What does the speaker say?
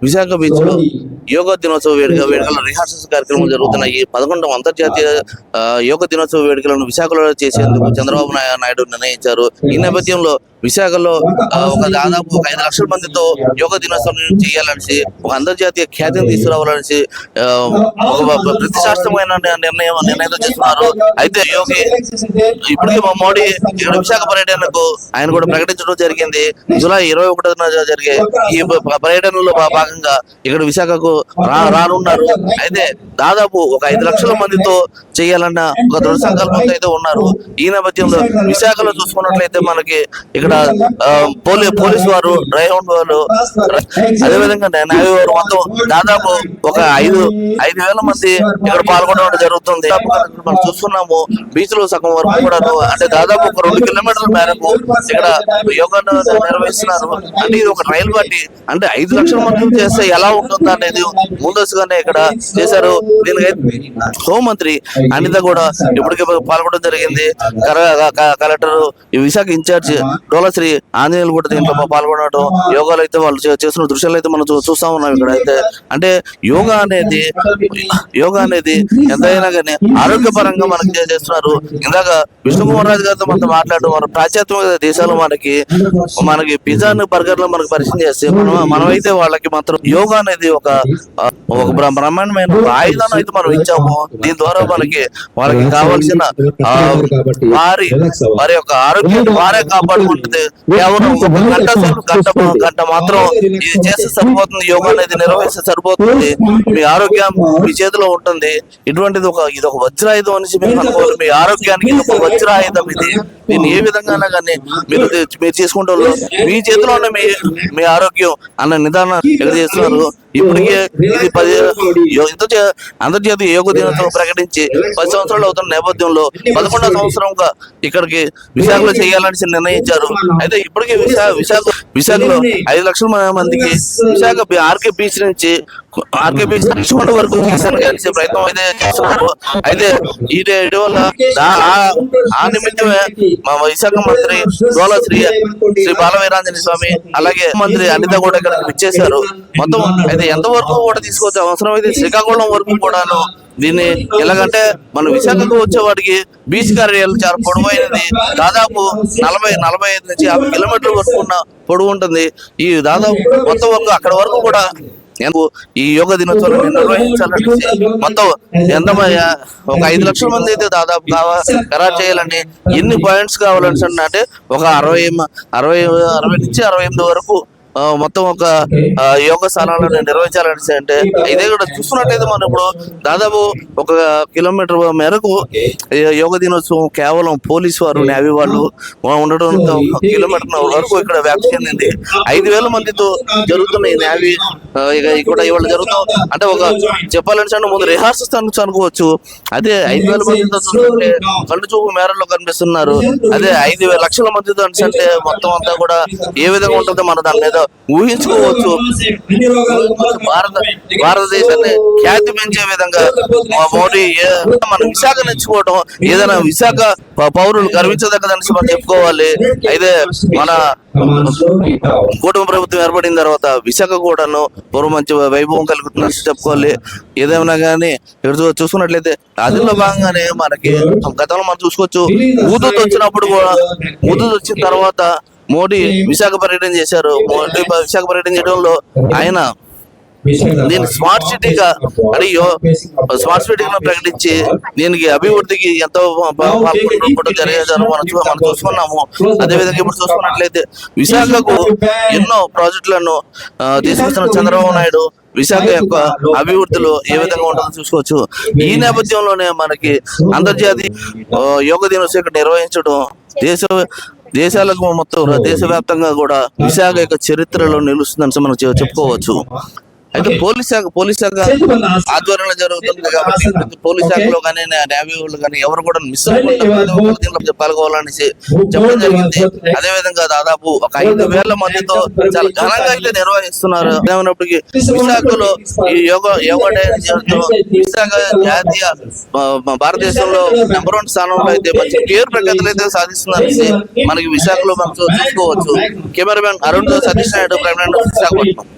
Visakha beach లో యోగా దినోత్సవ వేడుకల రిహార్సల్స్ కార్యక్రమం జరుగుతున్నాయి. 11వ అంతర్జాతీయ యోగా దినోత్సవ వేడుకలను విశాఖలో చేసేందుకు చంద్రబాబు నాయుడు నిర్ణయించారు. ఈ నేపథ్యంలో విశాఖలో దాదాపు 5 లక్షల మందితో యోగా దినోత్సవం చేయాలనేసి, ఒక అంతర్జాతీయ ఖ్యాతిని తీసుకురావాలనేసి ఒక ప్రతిష్టాత్మకమైన నిర్ణయం చేస్తున్నారు. అయితే యోగి ఇప్పటికే మోడీ ఇక్కడ విశాఖ పర్యటనకు ఆయన కూడా ప్రకటించడం జరిగింది. జూలై 21న జరిగే ఈ పర్యటనలో భాగంగా ఇక్కడ విశాఖకు రానున్నారు. అయితే దాదాపు ఒక 5 లక్షల మందితో చేయాలన్న ఒక దృఢ సంకల్పంతో అయితే ఉన్నారు. ఈ నేపథ్యంలో విశాఖలో చూసుకున్నట్లయితే మనకి ఇక్కడ పోలీసు వారు, డ్రైహౌండ్ వారు, అదేవిధంగా నేవీ వారు మొత్తం దాదాపు ఒక 5,000 మంది ఇక్కడ పాల్గొనడం జరుగుతుంది. మనం చూస్తున్నాము బీచ్ లో సగం వరకు కూడా అంటే దాదాపు ఒక 2 కిలోమీటర్ల మేరకు ఇక్కడ యోగా నిర్వహిస్తున్నారు. అంటే ఇది ఒక ట్రయల్ పార్టీ. అంటే 5 లక్షల మంది చేస్తే ఎలా ఉంటుందా అనేది ముందస్తుగానే ఇక్కడ చేశారు. దీనికి హోంమంత్రి అనిత కూడా ఇప్పటికే పాల్గొనడం జరిగింది. కలెక్టర్ విశాఖ ఇన్ఛార్జ్ డోలశ్రీ ఆంజనేయులు కూడా దీంట్లో పాల్గొనడం, యోగాలు అయితే వాళ్ళు చేస్తున్న దృశ్యాలు అయితే మనం చూస్తా ఉన్నాం. ఇక్కడ అయితే అంటే యోగా అనేది ఎంతైనా కానీ ఆరోగ్యపరంగా మనకి చేస్తున్నారు. ఇందాక విష్ణుకుమార్ రాజు గారితో మనతో మాట్లాడడం, మన పాశ్చాత్య దేశాలు మనకి పిజ్జాను బర్గర్లు మనకు పరిచయం చేస్తే మనమైతే వాళ్ళకి మాత్రం యోగా అనేది ఒక బ్రహ్మాండమైన ఆయుధాన్ని అయితే మనం ఇచ్చాము. దీని ద్వారా వాళ్ళకి కావాల్సిన వారి యొక్క ఆరోగ్యాన్ని వారే కాపాడుకుంటుంది. కేవలం గంట మాత్రం ఇది చేస్తే సరిపోతుంది, యోగా అనేది నిర్వహిస్తే సరిపోతుంది, మీ ఆరోగ్యం మీ చేతిలో ఉంటుంది. ఇటువంటిది ఇది ఒక వజ్రాయుధం అనేసి మీరు అనుకోవాలి. మీ ఆరోగ్యానికి ఇది ఒక వజ్రాయుధం. దీన్ని ఏ విధంగా కానీ మీరు చేసుకుంటారు, మీ చేతిలోనే మీ ఆరోగ్యం అన్న నిదానం ఎక్కడ చేస్తున్నారు. ఇప్పటికే ఇది అంతర్జాతీయ యోగ దినోత్సవం ప్రకటించి 10 సంవత్సరాలు అవుతున్న నేపథ్యంలో 11వ సంవత్సరంగా ఇక్కడికి విశాఖలో చేయాలని నిర్ణయించారు. అయితే ఇప్పటికే విశాఖలో 5 లక్షల మందికి విశాఖ ఆర్కే బీచ్ నుంచి లక్ష్మణ వరకు కలిసే ప్రయత్నం అయితే చేస్తున్నారు. అయితే ఇటీవల ఆ నిమిత్తమే మా విశాఖ మంత్రి శ్రీ బాలవీరాంజనేయ స్వామి అలాగే మంత్రి అనిత కూడా ఇక్కడికి ఇచ్చేశారు. మొత్తం అయితే ఎంతవరకు కూడా తీసుకొచ్చే అవసరం అయితే శ్రీకాకుళం వరకు కూడాను. దీన్ని ఎలాగంటే మన విశాఖకు వచ్చేవాడికి బీచ్ కార్యాలయం చాలా పొడవైనది. దాదాపు 40-45 నుంచి 50 కిలోమీటర్ల వరకు ఉన్న పొడవు ఉంటుంది. ఈ దాదాపు మొత్తం వరకు అక్కడ వరకు కూడా ఈ యోగా దినోత్సవాన్ని నిర్వహించాలని మొత్తం ఒక 5 లక్షల మంది అయితే దాదాపు ఖరారు చేయాలని, ఎన్ని పాయింట్స్ కావాలని అంటే ఒక 60 నుంచి 68 వరకు మొత్తం ఒక యోగ స్థానాలను నిర్వహించాలని అంటే ఇదే కూడా చూసుకున్నట్టయితే మనం ఇప్పుడు దాదాపు 1 కిలోమీటర్ మేరకు యోగ దినోత్సవం కేవలం పోలీసు వారు, నేవీ వాళ్ళు ఉండడం 1 కిలోమీటర్ వరకు ఇక్కడ వ్యాప్తి చెందింది. 5,000 మందితో జరుగుతున్న ఈ నేవీ ఇక్కడ ఇవాళ జరుగుతాం అంటే ఒక చెప్పాలని అంటే ముందు రిహార్సల్స్ అనుకోవచ్చు. అదే 5,000 మందితో చూస్తుంటే కళ్ళు చూపు మేరలో కనిపిస్తున్నారు. అదే 5 లక్షల మందితో అంటే మొత్తం అంతా కూడా ఏ విధంగా ఉంటుందో మనం దాని మీద ఊహించుకోవచ్చు. భారతదేశాన్ని ఖ్యాతి పెంచే విధంగా మోడీ మన విశాఖ నేర్చుకోవడం ఏదైనా విశాఖ పౌరులు గర్వించదగ్గదని మనం చెప్పుకోవాలి. అయితే మన కూటమి ప్రభుత్వం ఏర్పడిన తర్వాత విశాఖ కూడాను పూర్వ మంచి వైభవం కలుగుతున్నట్టు చెప్పుకోవాలి. ఏదేమైనా కానీ ఇక్కడ చూసుకున్నట్లయితే అదిలో భాగంగానే మనకి గతంలో మనం చూసుకోవచ్చు. ఊదూత్ వచ్చినప్పుడు కూడా ఊదూత్ వచ్చిన తర్వాత మోడీ విశాఖ పర్యటన చేశారు. మోడీ విశాఖ పర్యటన చేయడంలో ఆయన దీన్ని స్మార్ట్ సిటీగా ప్రకటించి దీనికి అభివృద్ధికి ఎంతో జరిగేదారు మనం చూసుకున్నాము. అదేవిధంగా ఇప్పుడు చూసుకున్నట్లయితే విశాఖకు ఎన్నో ప్రాజెక్టులను తీసుకొస్తున్న చంద్రబాబు నాయుడు విశాఖ యొక్క అభివృద్ధిలో ఏ విధంగా ఉంటుందో చూసుకోవచ్చు. ఈ నేపథ్యంలోనే మనకి అంతర్జాతీయ యోగ దినోత్సవం నిర్వహించడం దేశాలకు మొత్తం దేశవ్యాప్తంగా కూడా విశాఖ యొక్క చరిత్రలో నిలుస్తుందని మనం చెప్పుకోవచ్చు. అయితే పోలీస్ శాఖ ఆధ్వర్యంలో జరుగుతుంది కాబట్టి పోలీస్ శాఖలో కానీ నేవీ వాళ్ళు కానీ ఎవరు కూడా మిస్ అవ్వకుండా పాల్గొవాలని చెప్పడం జరిగింది. అదేవిధంగా దాదాపు ఒక 5,000 మందితో చాలా ఘనంగా అయితే నిర్వహిస్తున్నారు. ఏమైనప్పటికీ విశాఖలో ఈ యోగా డే విశాఖ జాతీయ భారతదేశంలో నెంబర్ 1 స్థానంలో అయితే మంచి పేరు ప్రఖ్యాతులు అయితే సాధిస్తుందని మనకి విశాఖలో మనం చూసుకోవచ్చు. Cameraman Arun Satish Naidu, prime minister Visakhapatnam.